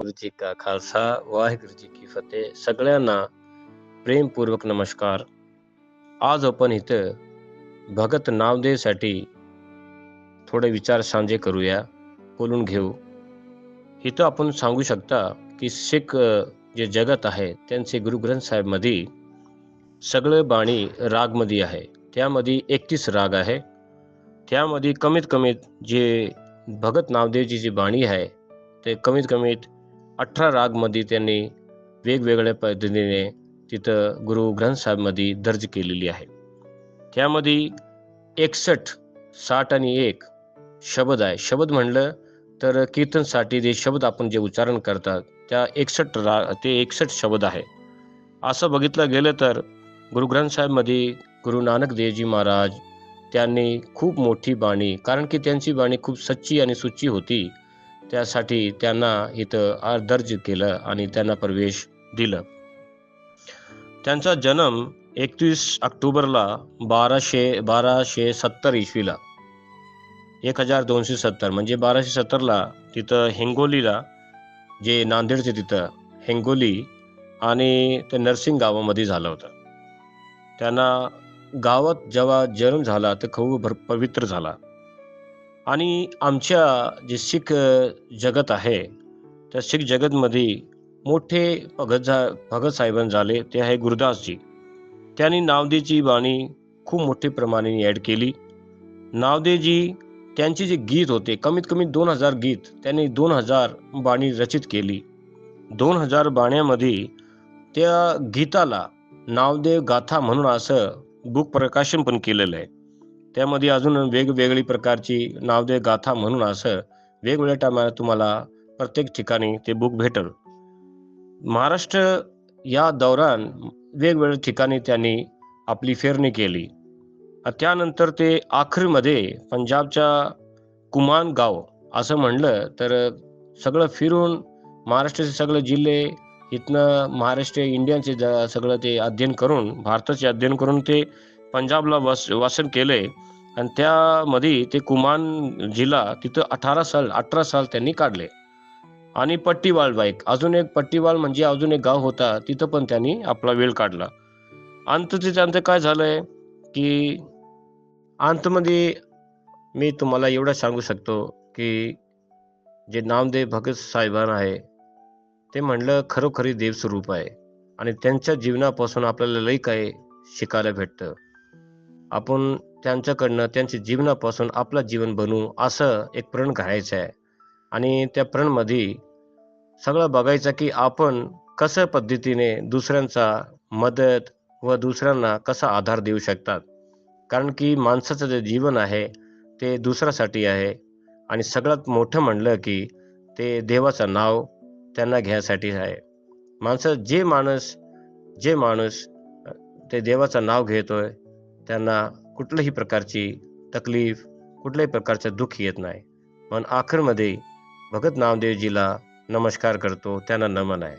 गुरु जी का खालसा वाहिगुरु जी की फतेह. सगळ्यांना प्रेमपूर्वक नमस्कार. आज आपण इथं भगत नामदेवसाठी थोडे विचार साझे करूया, बोलून घेऊ. इथं आपण सांगू शकता की शीख जे जगत आहे त्यांचे गुरु ग्रंथ साहेब मध्ये सगळे बाणी रागमध्ये आहे. त्यामध्ये 31 राग आहे. त्यामध्ये कमीत कमीत जे भगत नामदेवची जी बाणी आहे ते कमीत कमीत 18 रागमध्ये त्यांनी वेगवेगळ्या पद्धतीने तिथं गुरु ग्रंथ साहेबमध्ये दर्ज केलेली आहे. त्यामध्ये 61, 60 आणि 1 शब्द आहे. शब्द म्हणलं तर कीर्तनसाठी जे शब्द आपण जे उच्चारण करतात त्या 61 शब्द आहे. असं बघितलं गेलं तर गुरु ग्रंथ साहेबमध्ये गुरु नानक देवजी महाराज त्यांनी खूप मोठी बाणी, कारण की त्यांची बाणी खूप सच्ची आणि सुच्ची होती, त्यासाठी त्यांना इथं दर्ज केलं आणि त्यांना प्रवेश दिलं. त्यांचा जन्म 31 ऑक्टोबरला 1270 इसवीला 1270 म्हणजे 1270ला तिथं हिंगोलीला, जे नांदेडचे तिथं हिंगोली आणि ते नरसिंग गावामध्ये झालं होतं. त्यांना गावात जेव्हा जन्म झाला तर खूप पवित्र झाला. आणि आमच्या जे शीख जगत आहे त्या शीख जगतमध्ये मोठे भगत साहेबान झाले ते आहे गुरुदासजी. त्यांनी नामदेवची बाणी खूप मोठ्या प्रमाणे ॲड केली. नामदेवजी त्यांचे जे गीत होते कमीत कमी 2000 गीत त्यांनी 2000 बाणी रचित केली. 2000 बाण्यामध्ये त्या गीताला नामदेव गाथा म्हणून असं बुक प्रकाशन पण केलेलं आहे. त्यामध्ये अजून वेगवेगळी प्रकारची नामदेव गाथा म्हणून असं वेगवेगळ्या टायमाला तुम्हाला प्रत्येक ठिकाणी ते बुक भेटेल. महाराष्ट्र या दौरान वेगवेगळ्या ठिकाणी त्यांनी आपली फेरणी केली. त्यानंतर ते आखरीमध्ये पंजाबच्या कुमान गाव असं म्हणलं तर सगळं फिरून महाराष्ट्राचे सगळे जिल्हे इथनं महाराष्ट्र इंडियनचे सगळं ते अध्ययन करून, भारताचे अध्ययन करून ते पंजाबला वासन केले. आणि त्यामध्ये ते कुमान जिल्हा तिथं 18 साल त्यांनी काढले. आणि पट्टीवाल बाईक अजून एक पट्टीवाल म्हणजे अजून एक गाव होता, तिथं पण त्यांनी आपला वेळ काढला. अंत काय झालंय की अंतमध्ये मी तुम्हाला एवढं सांगू शकतो की जे नामदेव भगत साहेबांना आहे ते म्हणलं खरोखरी देवस्वरूप आहे. आणि त्यांच्या जीवनापासून आपल्याला लई काही शिकायला भेटतं. आपण त्यांच्याकडनं त्यांच्या जीवनापासून आपलं जीवन बनवू असं एक प्रण घडायचं आहे. आणि त्या प्रणमध्ये सगळं बघायचं की आपण कसं पद्धतीने दुसऱ्यांचा मदत व दुसऱ्यांना कसा आधार देऊ शकतात. कारण की माणसाचं जे जीवन आहे ते दुसऱ्यासाठी आहे. आणि सगळ्यात मोठं म्हणलं की ते देवाचं नाव त्यांना घ्यायसाठी आहे. जे माणूस ते देवाचं नाव घेतोय त्यांना कुठल्याही प्रकारची तकलीफ, कुठल्याही प्रकारचं दुःख येत नाही. पण आखरमध्ये भगत नामदेवजीला नमस्कार करतो, त्यांना नमन आहे.